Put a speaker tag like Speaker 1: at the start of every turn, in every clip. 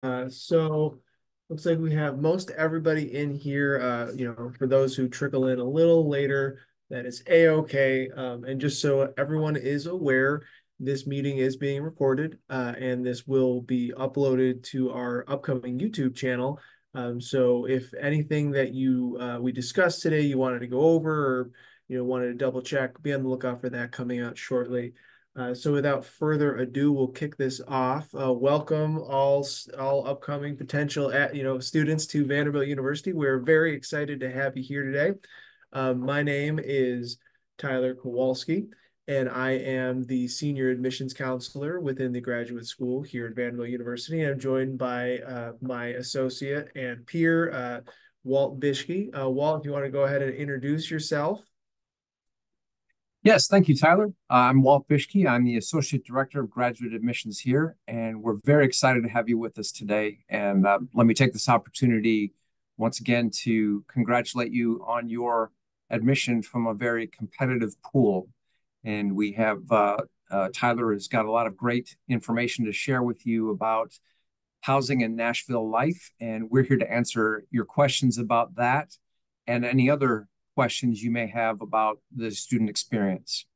Speaker 1: So looks like we have most everybody in here. For those who trickle in a little later, that is a-okay. And just so everyone is aware, this meeting is being recorded, and this will be uploaded to our upcoming YouTube channel. So if anything that we discussed today you wanted to go over or wanted to double check, be on the lookout for that coming out shortly. So without further ado, we'll kick this off. Welcome all upcoming potential students to Vanderbilt University. We're very excited to have you here today. My name is Tyler Kowalski, and I am the senior admissions counselor within the graduate school here at Vanderbilt University. I'm joined by my associate and peer, Walt Bishke. Walt, if you want to go ahead and introduce yourself.
Speaker 2: Yes, thank you, Tyler. I'm Walt Bishke. I'm the Associate Director of Graduate Admissions here, and we're very excited to have you with us today. And let me take this opportunity once again to congratulate you on your admission from a very competitive pool. And we have Tyler has got a lot of great information to share with you about housing and Nashville life, and we're here to answer your questions about that and any other questions you may have about the student experience.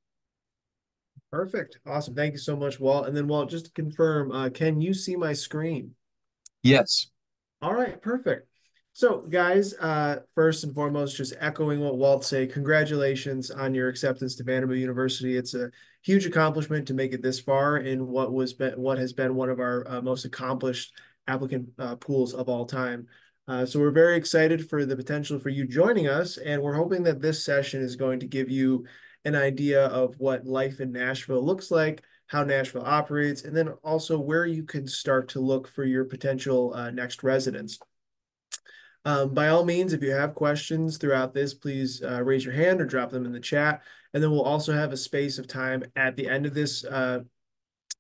Speaker 1: Perfect. Awesome. Thank you so much, Walt. And then, Walt, just to confirm, can you see my screen?
Speaker 2: Yes.
Speaker 1: All right, perfect. So, guys, first and foremost, just echoing what Walt said, congratulations on your acceptance to Vanderbilt University. It's a huge accomplishment to make it this far in what has been one of our most accomplished applicant pools of all time. So we're very excited for the potential for you joining us, and we're hoping that this session is going to give you an idea of what life in Nashville looks like, how Nashville operates, and then also where you can start to look for your potential next residence. By all means, if you have questions throughout this, please raise your hand or drop them in the chat. And then we'll also have a space of time at the end of this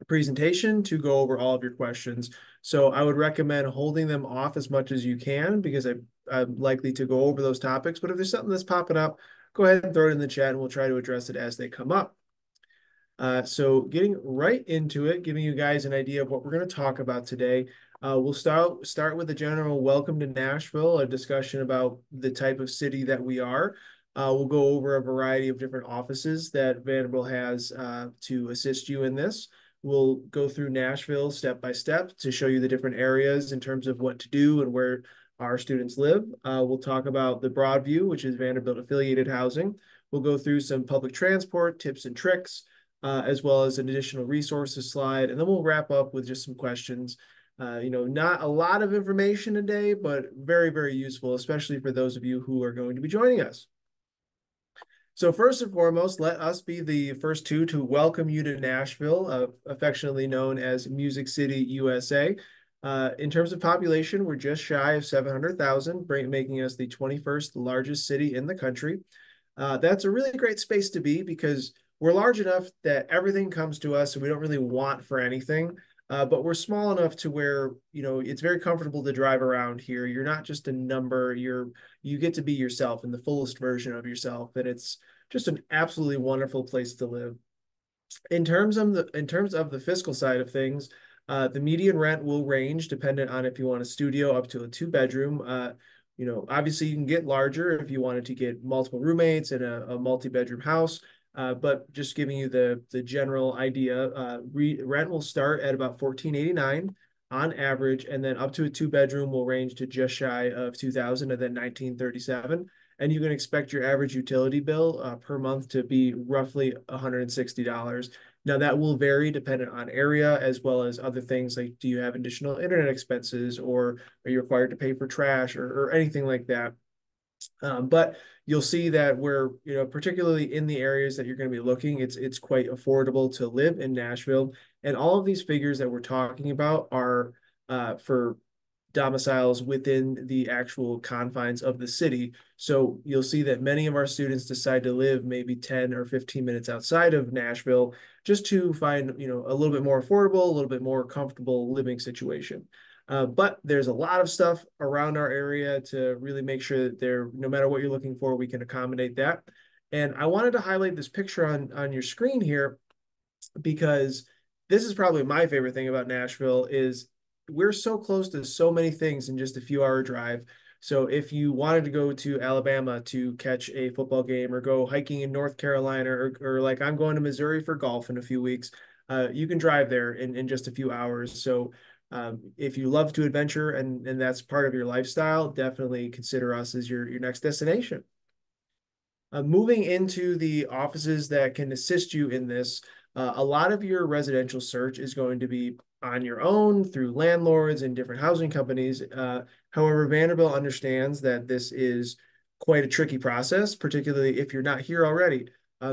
Speaker 1: presentation to go over all of your questions. So I would recommend holding them off as much as you can because I'm likely to go over those topics. But if there's something that's popping up, go ahead and throw it in the chat and we'll try to address it as they come up. So getting right into it, giving you guys an idea of what we're going to talk about today. We'll start with a general welcome to Nashville, a discussion about the type of city that we are. We'll go over a variety of different offices that Vanderbilt has to assist you in this. We'll go through Nashville step by step to show you the different areas in terms of what to do and where our students live. We'll talk about the Broadview, which is Vanderbilt affiliated housing. We'll go through some public transport tips and tricks, as well as an additional resources slide. And then we'll wrap up with just some questions. Not a lot of information today, but very, very useful, especially for those of you who are going to be joining us. So first and foremost, let us be the first two to welcome you to Nashville, affectionately known as Music City, USA. In terms of population, we're just shy of 700,000, making us the 21st largest city in the country. That's a really great space to be because we're large enough that everything comes to us and we don't really want for anything. But we're small enough to where, it's very comfortable to drive around here. You're not just a number, you get to be yourself in the fullest version of yourself. And it's just an absolutely wonderful place to live. In terms of the fiscal side of things, the median rent will range dependent on if you want a studio up to a two-bedroom. Obviously you can get larger if you wanted to get multiple roommates in a multi-bedroom house. But just giving you the general idea, rent will start at about $14.89 on average, and then up to a two-bedroom will range to just shy of 2,000 and then 1937. And you can expect your average utility bill per month to be roughly $160. Now that will vary dependent on area as well as other things like do you have additional internet expenses or are you required to pay for trash or anything like that. But you'll see that we're, particularly in the areas that you're going to be looking, it's quite affordable to live in Nashville. And all of these figures that we're talking about are for domiciles within the actual confines of the city. So you'll see that many of our students decide to live maybe 10 or 15 minutes outside of Nashville just to find, a little bit more affordable, a little bit more comfortable living situation. But there's a lot of stuff around our area to really make sure that no matter what you're looking for, we can accommodate that. And I wanted to highlight this picture on your screen here because this is probably my favorite thing about Nashville is we're so close to so many things in just a few hour drive. So if you wanted to go to Alabama to catch a football game or go hiking in North Carolina or like I'm going to Missouri for golf in a few weeks, you can drive there in just a few hours. So if you love to adventure and that's part of your lifestyle, definitely consider us as your next destination. Moving into the offices that can assist you in this, a lot of your residential search is going to be on your own through landlords and different housing companies. However, Vanderbilt understands that this is quite a tricky process, particularly if you're not here already.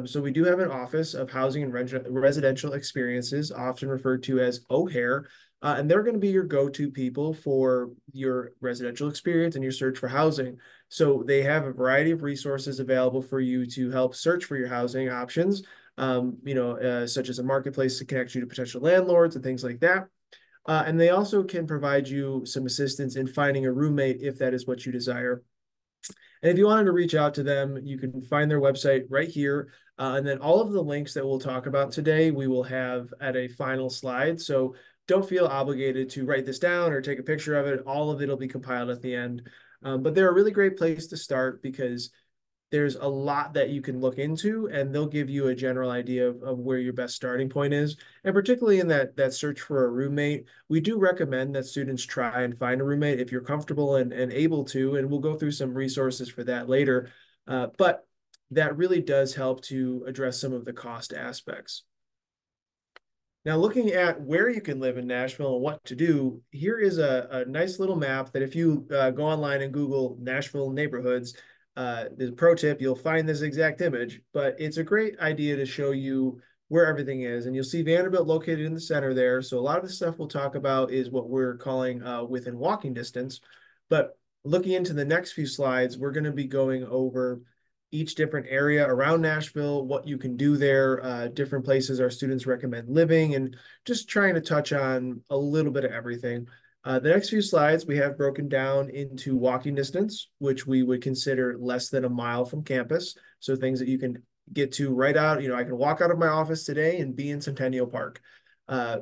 Speaker 1: So we do have an office of housing and residential experiences, often referred to as OHAIR, and they're going to be your go-to people for your residential experience and your search for housing. So they have a variety of resources available for you to help search for your housing options, such as a marketplace to connect you to potential landlords and things like that. And they also can provide you some assistance in finding a roommate if that is what you desire. And if you wanted to reach out to them, you can find their website right here. And then all of the links that we'll talk about today, we will have at a final slide. So don't feel obligated to write this down or take a picture of it. All of it will be compiled at the end. But they're a really great place to start because there's a lot that you can look into and they'll give you a general idea of where your best starting point is. And particularly in that search for a roommate, we do recommend that students try and find a roommate if you're comfortable and able to, and we'll go through some resources for that later. But that really does help to address some of the cost aspects. Now, looking at where you can live in Nashville and what to do, here is a nice little map that if you go online and Google Nashville neighborhoods, the pro tip, you'll find this exact image, but it's a great idea to show you where everything is. And you'll see Vanderbilt located in the center there. So a lot of the stuff we'll talk about is what we're calling within walking distance. But looking into the next few slides, we're going to be going over each different area around Nashville, what you can do there, different places our students recommend living, and just trying to touch on a little bit of everything. The next few slides we have broken down into walking distance, which we would consider less than a mile from campus. So things that you can get to right out, I can walk out of my office today and be in Centennial Park.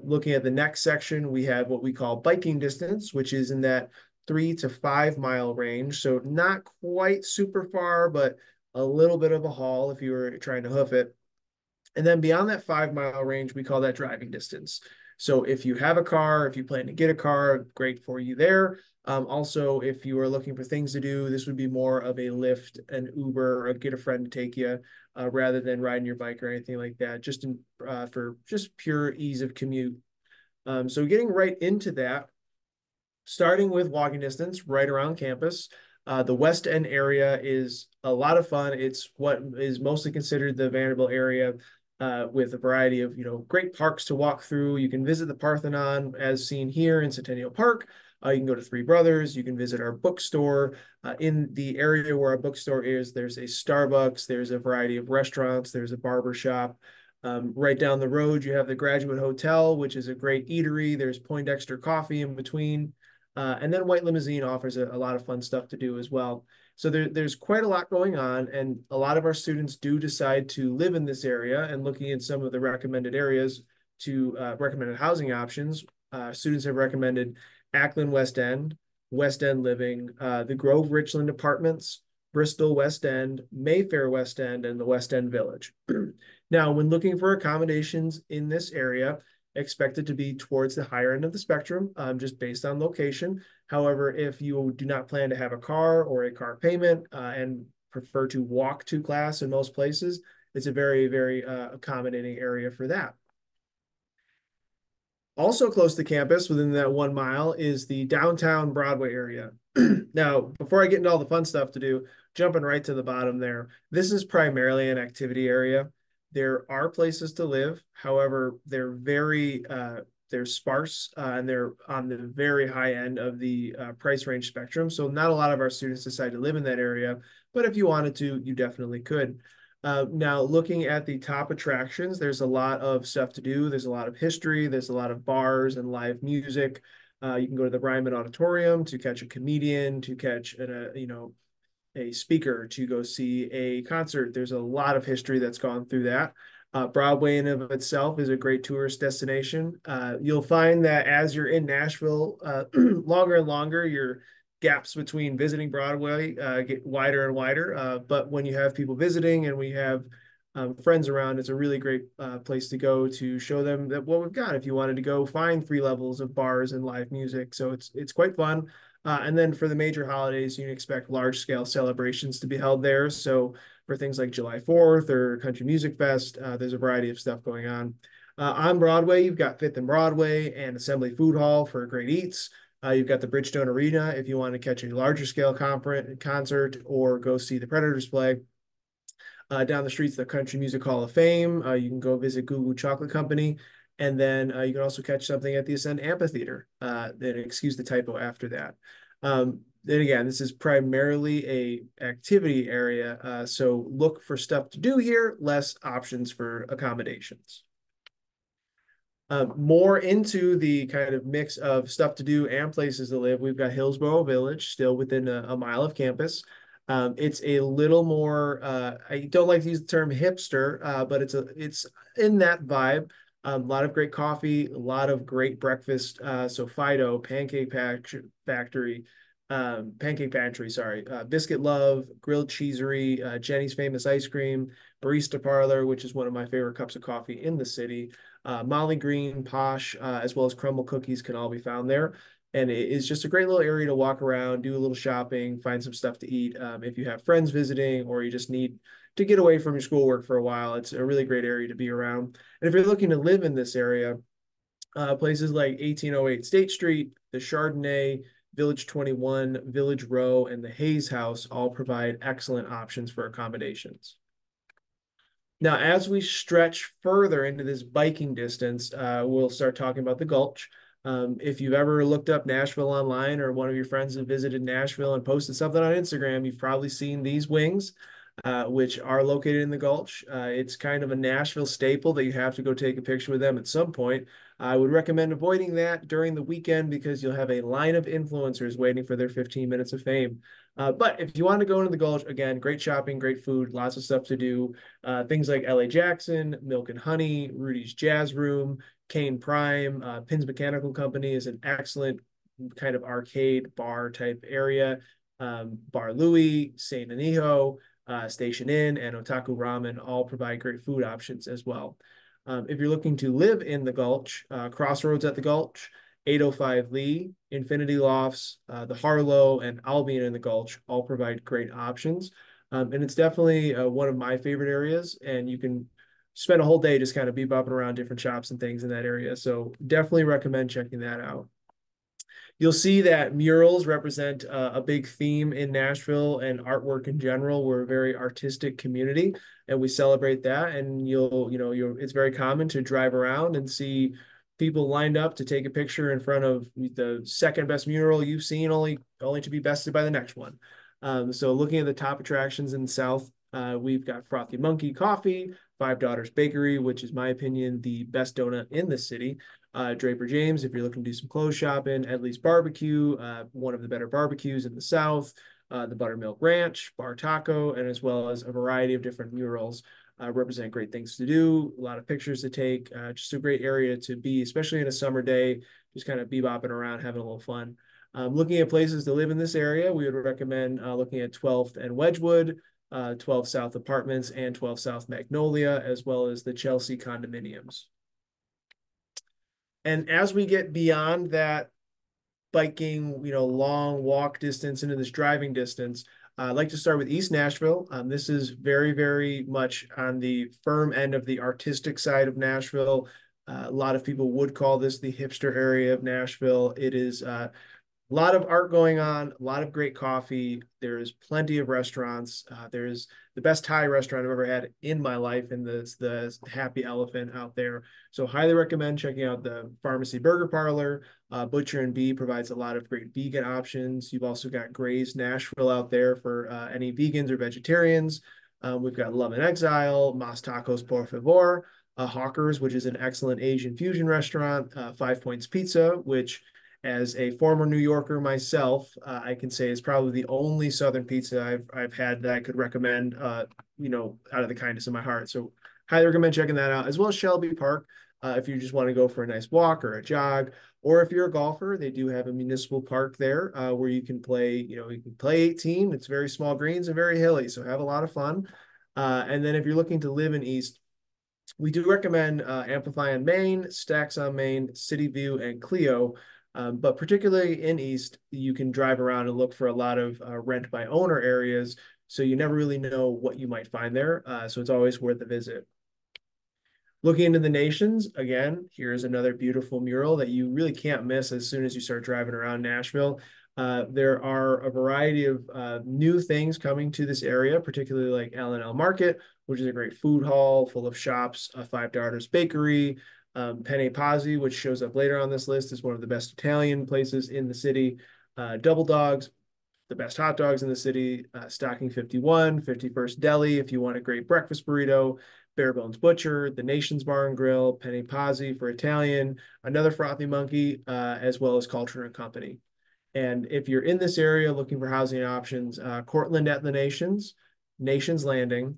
Speaker 1: Looking at the next section, we have what we call biking distance, which is in that 3 to 5 mile range. So not quite super far, but a little bit of a haul if you were trying to hoof it. And then beyond that 5 mile range, we call that driving distance. So if you have a car, if you plan to get a car, great for you there. Also, if you are looking for things to do, this would be more of a Lyft, an Uber, or get a friend to take you rather than riding your bike or anything like that, for just pure ease of commute. So getting right into that, starting with walking distance right around campus. The West End area is a lot of fun. It's what is mostly considered the Vanderbilt area with a variety of, great parks to walk through. You can visit the Parthenon as seen here in Centennial Park. You can go to Three Brothers. You can visit our bookstore. In the area where our bookstore is, there's a Starbucks. There's a variety of restaurants. There's a barber shop. Right down the road, you have the Graduate Hotel, which is a great eatery. There's Poindexter Coffee in between. And then White Limousine offers a lot of fun stuff to do as well. So there's quite a lot going on, and a lot of our students do decide to live in this area. And looking at some of the recommended areas to recommended housing options, students have recommended Ackland West End Living, the Grove Richland Apartments, Bristol West End, Mayfair West End, and the West End Village. Now, when looking for accommodations in this area, expected to be towards the higher end of the spectrum, just based on location. However, if you do not plan to have a car or a car payment and prefer to walk to class in most places, it's a very, very accommodating area for that. Also close to campus, within that 1 mile, is the downtown Broadway area. Now, before I get into all the fun stuff to do, jumping right to the bottom there, this is primarily an activity area. There are places to live. However, they're sparse and they're on the very high end of the price range spectrum. So not a lot of our students decide to live in that area, but if you wanted to, you definitely could. Now, looking at the top attractions, there's a lot of stuff to do. There's a lot of history. There's a lot of bars and live music. You can go to the Ryman Auditorium to catch a comedian, to catch a speaker, to go see a concert. There's a lot of history that's gone through that. Broadway in of itself is a great tourist destination. You'll find that as you're in Nashville, longer and longer, your gaps between visiting Broadway get wider and wider. But when you have people visiting and we have friends around, it's a really great place to go to show them that what we've got. If you wanted to go find 3 levels of bars and live music, so it's quite fun. And then for the major holidays, you can expect large scale celebrations to be held there. So for things like July 4th or Country Music Fest, there's a variety of stuff going on Broadway, you've got Fifth and Broadway and Assembly Food Hall for great eats. You've got the Bridgestone Arena if you want to catch a larger scale concert or go see the Predators play. Down the streets, the Country Music Hall of Fame. You can go visit Goo Goo Chocolate Company. And then you can also catch something at the Ascend Amphitheater. Then excuse the typo after that. Then again, this is primarily a activity area. So look for stuff to do here, less options for accommodations. More into the kind of mix of stuff to do and places to live, we've got Hillsborough Village, still within a mile of campus. It's a little more, I don't like to use the term hipster, but it's in that vibe. A lot of great coffee, a lot of great breakfast. So Fido, Pancake Pantry, sorry, Biscuit Love, Grilled Cheesery, Jenny's Famous Ice Cream, Barista Parlor, which is one of my favorite cups of coffee in the city. Molly Green, Posh, as well as Crumble Cookies can all be found there. And it is just a great little area to walk around, do a little shopping, find some stuff to eat. If you have friends visiting or you just need to get away from your schoolwork for a while, it's a really great area to be around. And if you're looking to live in this area, places like 1808 State Street, the Chardonnay, Village 21, Village Row, and the Hayes House all provide excellent options for accommodations. Now, as we stretch further into this biking distance, we'll start talking about the Gulch. If you've ever looked up Nashville online or one of your friends have visited Nashville and posted something on Instagram, you've probably seen these wings, which are located in the Gulch. It's kind of a Nashville staple that you have to go take a picture with them at some point. I would recommend avoiding that during the weekend because you'll have a line of influencers waiting for their 15 minutes of fame. But if you want to go into the Gulch, again, great shopping, great food, lots of stuff to do. Things like LA Jackson, Milk and Honey, Rudy's Jazz Room, Kane Prime, Pins Mechanical Company is an excellent kind of arcade bar type area. Bar Louie, Saint Anijo, Station Inn, and Otaku Ramen all provide great food options as well. If you're looking to live in the Gulch, Crossroads at the Gulch, 805 Lee, Infinity Lofts, the Harlow, and Albion in the Gulch all provide great options. And it's definitely one of my favorite areas, and you can spend a whole day just kind of bebopping around different shops and things in that area. So definitely recommend checking that out. You'll see that murals represent a big theme in Nashville and artwork in general. We're a very artistic community and we celebrate that. And it's very common to drive around and see people lined up to take a picture in front of the second best mural you've seen, only to be bested by the next one. So looking at the top attractions in the South, we've got Frothy Monkey Coffee, Five Daughters Bakery, which is my opinion, the best donut in the city. Draper James, if you're looking to do some clothes shopping, Edley's Barbecue, one of the better barbecues in the South, the Buttermilk Ranch, Bar Taco, and as well as a variety of different murals represent great things to do, a lot of pictures to take, just a great area to be, especially in a summer day, just kind of bebopping around, having a little fun. Looking at places to live in this area, we would recommend looking at 12th and Wedgwood, 12 South Apartments, and 12 South Magnolia, as well as the Chelsea condominiums. And as we get beyond that biking, long walk distance into this driving distance, I'd like to start with East Nashville. This is very, very much on the firm end of the artistic side of Nashville. A lot of people would call this the hipster area of Nashville. It is a lot of art going on, a lot of great coffee. There's plenty of restaurants. There's the best Thai restaurant I've ever had in my life, and the Happy Elephant out there. So highly recommend checking out the Pharmacy Burger Parlor. Butcher and Bee provides a lot of great vegan options. You've also got Gray's Nashville out there for any vegans or vegetarians. We've got Love in Exile, Mas Tacos Por Favor, Hawkers, which is an excellent Asian fusion restaurant, Five Points Pizza, which as a former New Yorker myself, I can say is probably the only Southern pizza I've had that I could recommend, out of the kindness of my heart. So highly recommend checking that out, as well as Shelby Park. If you just want to go for a nice walk or a jog, or if you're a golfer, they do have a municipal park there where you can play. You can play 18. It's very small greens and very hilly, so have a lot of fun. And then if you're looking to live in East, we do recommend Amplify on Main, Stacks on Main, City View, and Clio. But particularly in East, you can drive around and look for a lot of rent by owner areas. So you never really know what you might find there. So it's always worth a visit. Looking into the Nations, again, here's another beautiful mural that you really can't miss as soon as you start driving around Nashville. There are a variety of new things coming to this area, particularly like L&L Market, which is a great food hall full of shops, a Five Daughters Bakery, Penne Pazzi, which shows up later on this list, is one of the best Italian places in the city, Double Dogs, the best hot dogs in the city, Stocking 51, 51st Deli, if you want a great breakfast burrito, Bare Bones Butcher, the Nation's Bar and Grill, Penne Pazzi for Italian, another Frothy Monkey, as well as Culture and Company. And if you're in this area looking for housing options, Cortland at the Nations, Nations Landing,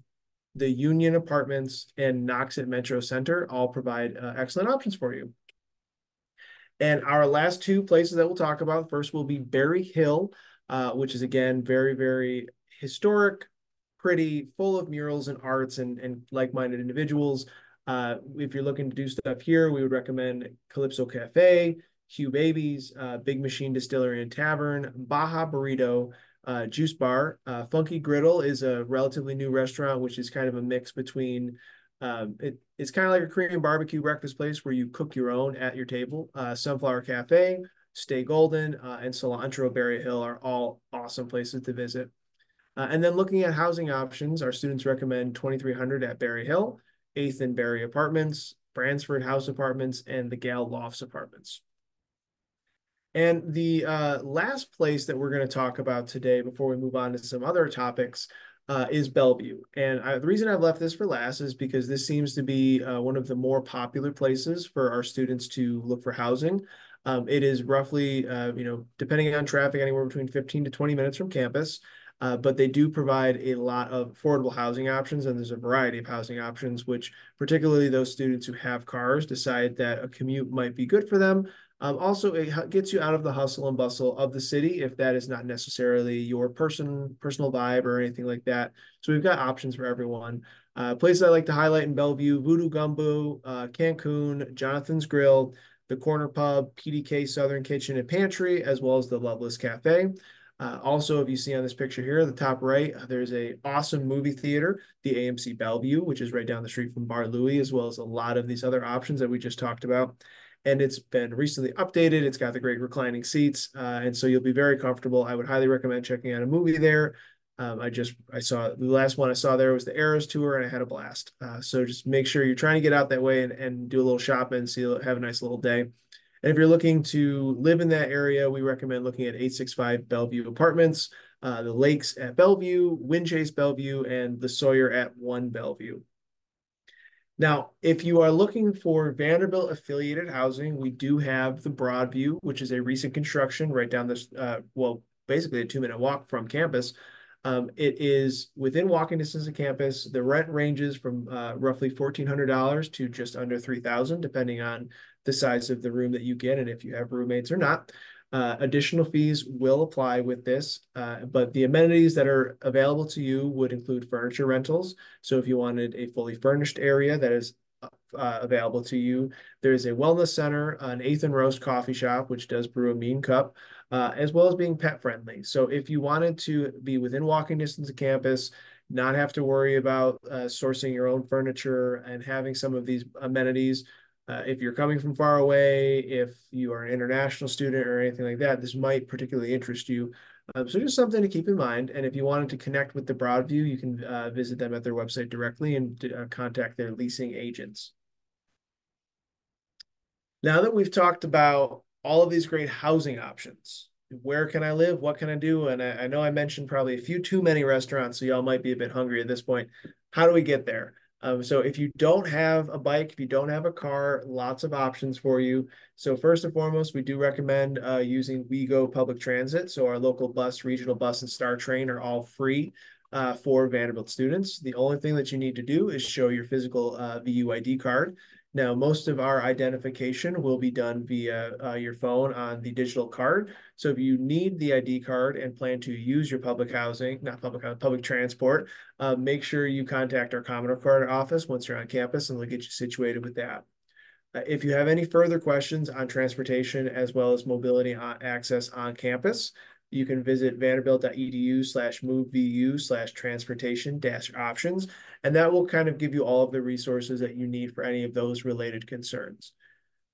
Speaker 1: the Union Apartments, and Knox at Metro Center all provide excellent options for you. And our last two places that we'll talk about, first will be Berry Hill, which is again very, very historic, pretty, full of murals and arts and like-minded individuals. If you're looking to do stuff here, we would recommend Calypso Cafe, Hugh Babies, Big Machine Distillery and Tavern, Baja Burrito, Juice Bar. Funky Griddle is a relatively new restaurant, which is kind of a mix between it's kind of like a Korean barbecue breakfast place where you cook your own at your table. Sunflower Cafe, Stay Golden, and Cilantro Berry Hill are all awesome places to visit. And then looking at housing options, our students recommend 2300 at Berry Hill, 8th and Berry Apartments, Bransford House Apartments, and the Gale Lofts Apartments. And the last place that we're going to talk about today before we move on to some other topics is Bellevue. And the reason I've left this for last is because this seems to be one of the more popular places for our students to look for housing. It is roughly, depending on traffic, anywhere between 15 to 20 minutes from campus. But they do provide a lot of affordable housing options, and there's a variety of housing options, which particularly those students who have cars decide that a commute might be good for them. Also, it gets you out of the hustle and bustle of the city if that is not necessarily your personal vibe or anything like that. So we've got options for everyone. Places I like to highlight in Bellevue: Voodoo Gumbo, Cancun, Jonathan's Grill, the Corner Pub, PDK Southern Kitchen and Pantry, as well as the Loveless Cafe. Also, if you see on this picture here, the top right, there's a awesome movie theater, the AMC Bellevue, which is right down the street from Bar Louie, as well as a lot of these other options that we just talked about. And it's been recently updated. It's got the great reclining seats, and so you'll be very comfortable. I would highly recommend checking out a movie there. I saw the last one I saw there was the Eras tour, and I had a blast. So just make sure you're trying to get out that way and do a little shopping, so you'll have a nice little day. And if you're looking to live in that area, we recommend looking at 865 Bellevue Apartments, the Lakes at Bellevue, Windchase Bellevue, and the Sawyer at 1 Bellevue. Now, if you are looking for Vanderbilt affiliated housing, we do have the Broadview, which is a recent construction right down this, basically a 2-minute walk from campus. It is within walking distance of campus. The rent ranges from roughly $1,400 to just under $3,000, depending on the size of the room that you get and if you have roommates or not. Additional fees will apply with this, but the amenities that are available to you would include furniture rentals. So if you wanted a fully furnished area that is available to you, there is a wellness center, an Eighth and Roast coffee shop, which does brew a mean cup, as well as being pet friendly. So if you wanted to be within walking distance of campus, not have to worry about sourcing your own furniture and having some of these amenities, if you're coming from far away, if you are an international student or anything like that, this might particularly interest you. So just something to keep in mind. And if you wanted to connect with the Broadview, you can visit them at their website directly and contact their leasing agents. Now that we've talked about all of these great housing options, where can I live? What can I do? And I know I mentioned probably a few too many restaurants, so y'all might be a bit hungry at this point. How do we get there? So if you don't have a bike, if you don't have a car, lots of options for you. So first and foremost, we do recommend using WeGo public transit. So our local bus, regional bus, and Star Train are all free. for Vanderbilt students. The only thing that you need to do is show your physical VU ID card. Now, most of our identification will be done via your phone on the digital card. So if you need the ID card and plan to use your public housing, not public housing, public transport, make sure you contact our Commodore Card office once you're on campus, and we'll get you situated with that. If you have any further questions on transportation as well as mobility access on campus, you can visit vanderbilt.edu/movevu/transportation-options, and that will kind of give you all of the resources that you need for any of those related concerns.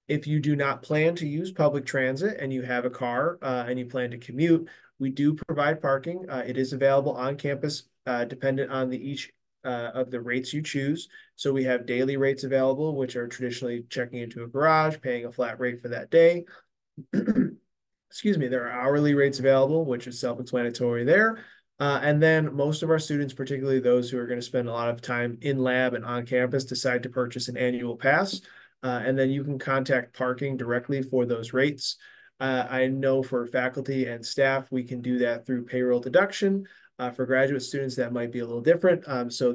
Speaker 1: If you do not plan to use public transit and you have a car and you plan to commute, we do provide parking. It is available on campus, dependent on each of the rates you choose. So we have daily rates available, which are traditionally checking into a garage, paying a flat rate for that day. Excuse me, there are hourly rates available, which is self-explanatory there. And then most of our students, particularly those who are going to spend a lot of time in lab and on campus, decide to purchase an annual pass. And then you can contact parking directly for those rates. I know for faculty and staff, we can do that through payroll deduction. For graduate students, that might be a little different. So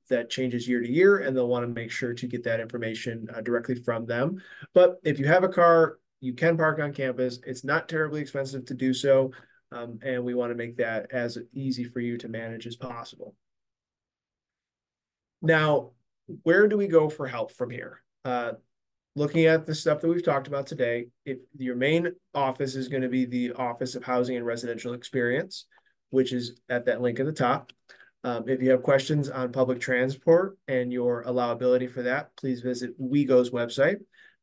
Speaker 1: that changes year to year, and they'll want to make sure to get that information directly from them. But if you have a car, you can park on campus. It's not terribly expensive to do so. And we want to make that as easy for you to manage as possible. Now, where do we go for help from here? Looking at the stuff that we've talked about today, if your main office is going to be the Office of Housing and Residential Experience, which is at that link at the top. If you have questions on public transport and your allowability for that, please visit WeGo's website.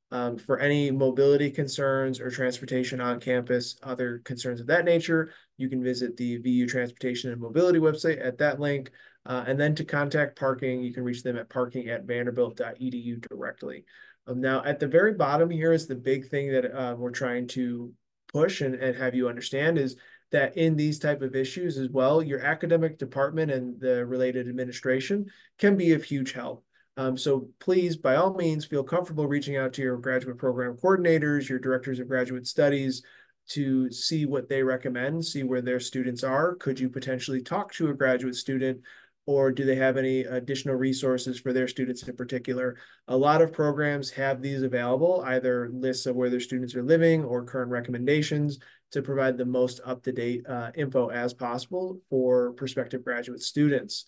Speaker 1: For any mobility concerns or transportation on campus, other concerns of that nature, you can visit the VU Transportation and Mobility website at that link. And then to contact parking, you can reach them at parking@vanderbilt.edu directly. Now, at the very bottom here is the big thing that we're trying to push and have you understand is that in these type of issues as well, your academic department and the related administration can be of huge help. So please, by all means, feel comfortable reaching out to your graduate program coordinators, your directors of graduate studies to see what they recommend, see where their students are. Could you potentially talk to a graduate student, or do they have any additional resources for their students in particular? A lot of programs have these available, either lists of where their students are living or current recommendations to provide the most up-to-date info as possible for prospective graduate students.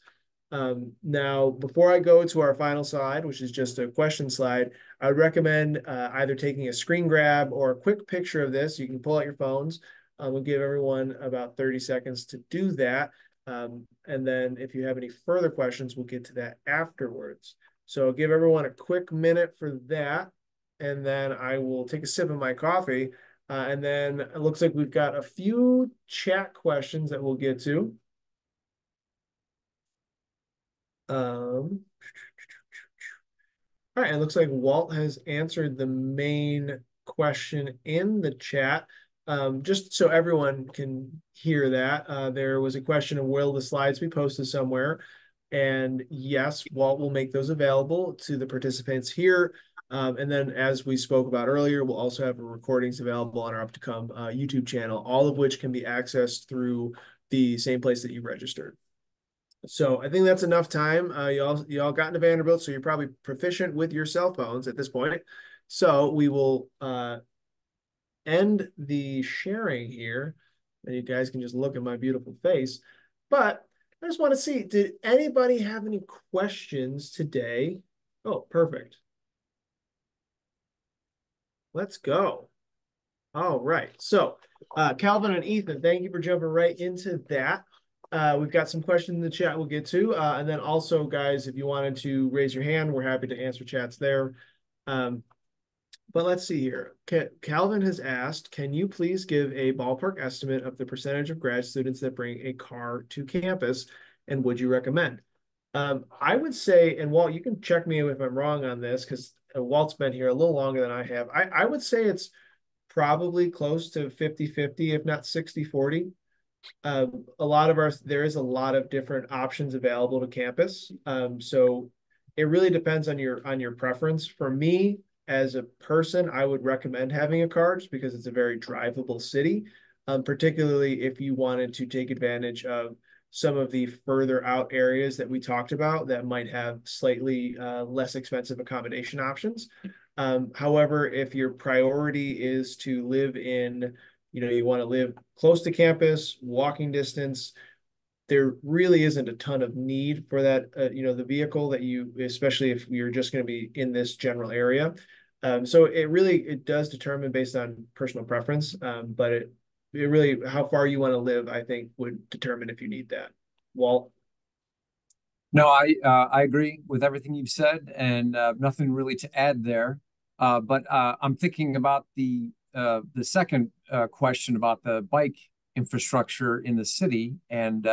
Speaker 1: Now, before I go to our final slide, which is just a question slide, I would recommend either taking a screen grab or a quick picture of this. You can pull out your phones. We'll give everyone about 30 seconds to do that. And then if you have any further questions, we'll get to that afterwards. So I'll give everyone a quick minute for that. And then I will take a sip of my coffee. And then it looks like we've got a few chat questions that we'll get to. All right, it looks like Walt has answered the main question in the chat. Just so everyone can hear that, there was a question of will the slides be posted somewhere? And yes, Walt will make those available to the participants here. And then as we spoke about earlier, we'll also have recordings available on our Up to Come YouTube channel, all of which can be accessed through the same place that you registered. So I think that's enough time. You all got into Vanderbilt, so you're probably proficient with your cell phones at this point. So we will end the sharing here, and you guys can just look at my beautiful face. But I just want to see, did anybody have any questions today? Oh, perfect. Let's go. All right. So Calvin and Ethan, thank you for jumping right into that. We've got some questions in the chat we'll get to. And then also, guys, if you wanted to raise your hand, we're happy to answer chats there. But let's see here. Calvin has asked, can you please give a ballpark estimate of the percentage of grad students that bring a car to campus, and would you recommend? I would say, and Walt, you can check me if I'm wrong on this, because Walt's been here a little longer than I have. I would say it's probably close to 50-50, if not 60-40. There is a lot of different options available to campus. So it really depends on your preference. For me, as a person, I would recommend having a car just because it's a very drivable city, particularly if you wanted to take advantage of some of the further out areas that we talked about that might have slightly less expensive accommodation options. However, if your priority is to live in, you want to live close to campus, walking distance, there really isn't a ton of need for that, the vehicle that you, especially if you're just going to be in this general area. So it does determine based on personal preference, but it really, how far you want to live, I think, would determine if you need that. Walt?
Speaker 2: No, I agree with everything you've said, and nothing really to add there. But I'm thinking about the second question about the bike infrastructure in the city, and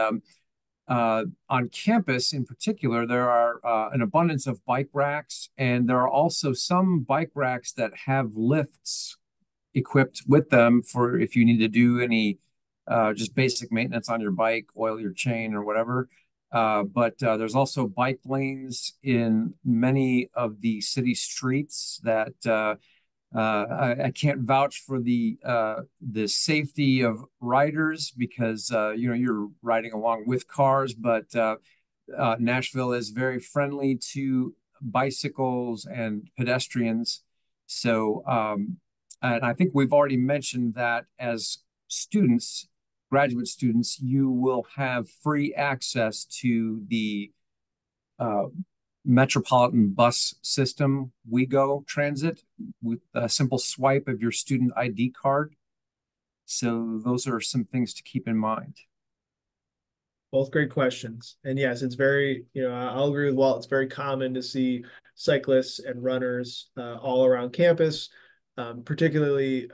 Speaker 2: on campus in particular, there are an abundance of bike racks, and there are also some bike racks that have lifts equipped with them for if you need to do any just basic maintenance on your bike, oil your chain or whatever. But there's also bike lanes in many of the city streets that I can't vouch for the safety of riders because you're riding along with cars, but Nashville is very friendly to bicycles and pedestrians. So, and I think we've already mentioned that as students, graduate students, you will have free access to the uh, metropolitan bus system, WeGo Transit, with a simple swipe of your student ID card. So those are some things to keep in mind.
Speaker 1: Both great questions. And yes, it's very, I'll agree with Walt. It's very common to see cyclists and runners all around campus, particularly,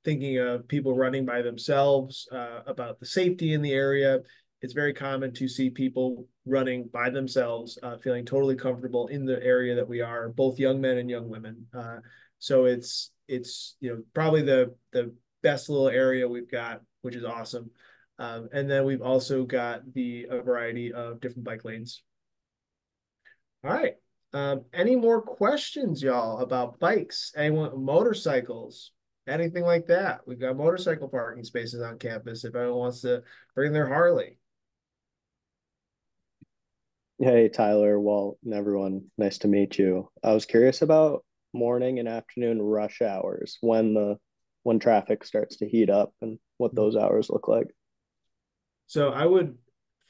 Speaker 1: thinking of people running by themselves, about the safety in the area. It's very common to see people running by themselves, feeling totally comfortable in the area that we are, both young men and young women. So it's probably the best little area we've got, which is awesome. And then we've also got a variety of different bike lanes. All right. Any more questions, y'all, about bikes? Anyone, motorcycles, anything like that? We've got motorcycle parking spaces on campus if anyone wants to bring their Harley.
Speaker 3: Hey, Tyler, Walt, and everyone. Nice to meet you. I was curious about morning and afternoon rush hours when traffic starts to heat up and what those hours look like.
Speaker 1: So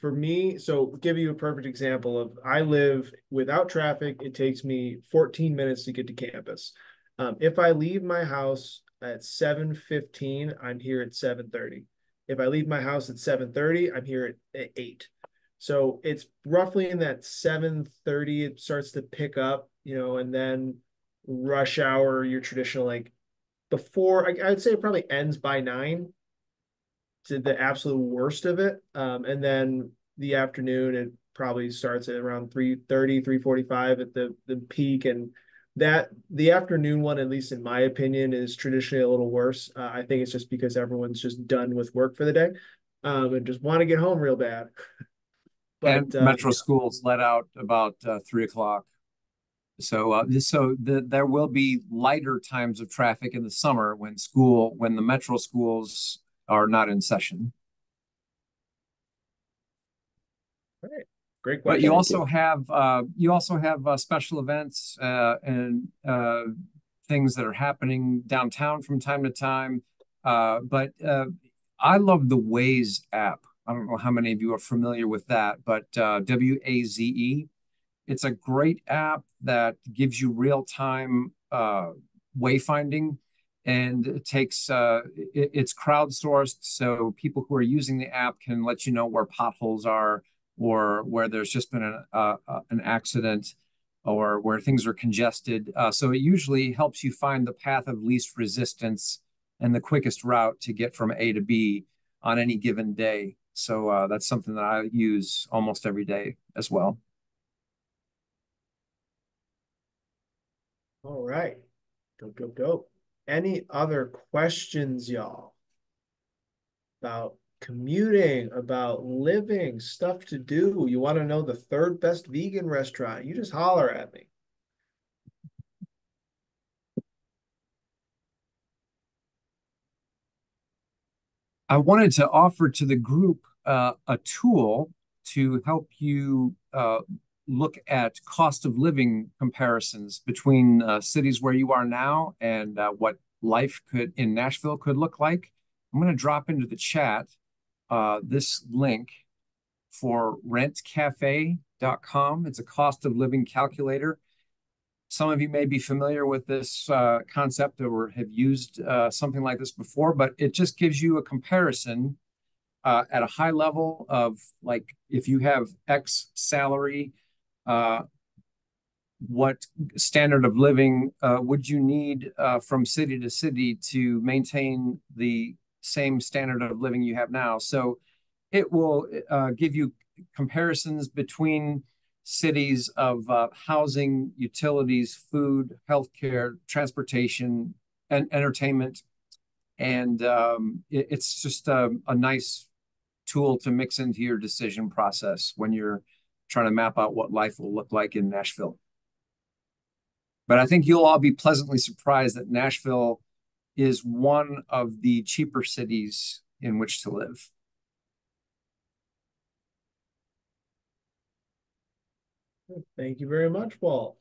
Speaker 1: for me, so give you a perfect example of I live without traffic. It takes me 14 minutes to get to campus. If I leave my house at 7:15, I'm here at 7:30. If I leave my house at 7:30, I'm here at 8. So it's roughly in that 7:30, it starts to pick up, and then rush hour, your traditional like before, I'd say it probably ends by 9 to the absolute worst of it. And then the afternoon, it probably starts at around 3:30, 3:45 at the peak. And that the afternoon one, at least in my opinion, is traditionally a little worse. I think it's just because everyone's just done with work for the day, and just want to get home real bad.
Speaker 2: And
Speaker 1: But
Speaker 2: metro schools let out about 3 o'clock. So there will be lighter times of traffic in the summer when the metro schools are not in session.
Speaker 1: all right, great
Speaker 2: But
Speaker 1: question. Thank
Speaker 2: you also have special events and things that are happening downtown from time to time. But I love the Waze app. I don't know how many of you are familiar with that, but WAZE. It's a great app that gives you real time wayfinding, and it's crowdsourced, so people who are using the app can let you know where potholes are or where there's just been an accident or where things are congested. So it usually helps you find the path of least resistance and the quickest route to get from A to B on any given day. So that's something that I use almost every day as well.
Speaker 1: All right. Go, go, go. Any other questions, y'all, about commuting, about living, stuff to do? You want to know the third best vegan restaurant? You just holler at me.
Speaker 2: I wanted to offer to the group a tool to help you look at cost of living comparisons between cities where you are now and what life could in Nashville could look like. I'm going to drop into the chat this link for rentcafe.com. It's a cost of living calculator. Some of you may be familiar with this concept or have used something like this before, but it just gives you a comparison at a high level of, like, if you have X salary, what standard of living would you need from city to city to maintain the same standard of living you have now? So it will give you comparisons between cities of housing, utilities, food, healthcare, transportation, and entertainment. And it's just a nice tool to mix into your decision process when you're trying to map out what life will look like in Nashville. But I think you'll all be pleasantly surprised that Nashville is one of the cheaper cities in which to live.
Speaker 1: Thank you very much, Walt.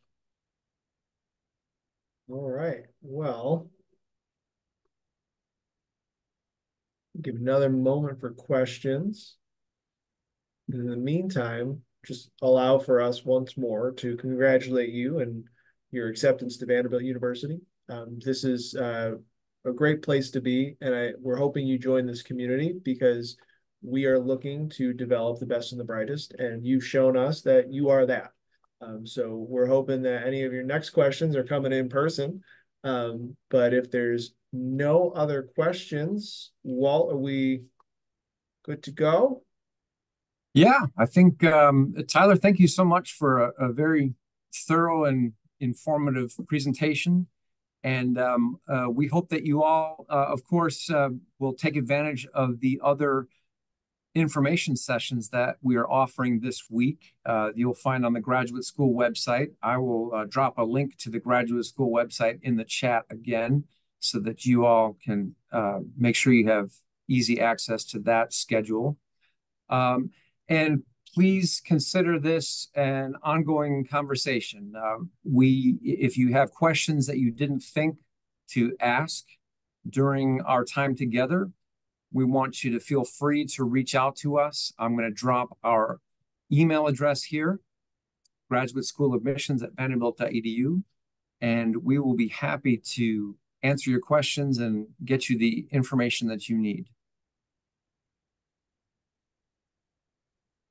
Speaker 1: All right. Well, give another moment for questions. In the meantime, just allow for us once more to congratulate you and your acceptance to Vanderbilt University. This is a great place to be, and we're hoping you join this community because we are looking to develop the best and the brightest, and you've shown us that you are that. So we're hoping that any of your next questions are coming in person. But if there's no other questions, Walt, are we good to go?
Speaker 2: Yeah, I think, Tyler, thank you so much for a very thorough and informative presentation. And we hope that you all, of course, will take advantage of the other information sessions that we are offering this week. You'll find on the graduate school website. I will drop a link to the graduate school website in the chat again so that you all can make sure you have easy access to that schedule. And please consider this an ongoing conversation. If you have questions that you didn't think to ask during our time together, we want you to feel free to reach out to us. I'm going to drop our email address here, graduate school admissions at vanderbilt.edu, and we will be happy to answer your questions and get you the information that you need.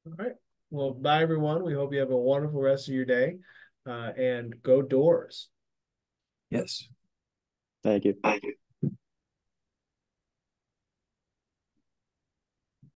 Speaker 1: All right. Well, bye, everyone. We hope you have a wonderful rest of your day, and go Doors.
Speaker 2: Yes.
Speaker 3: Thank you.
Speaker 2: Thank you.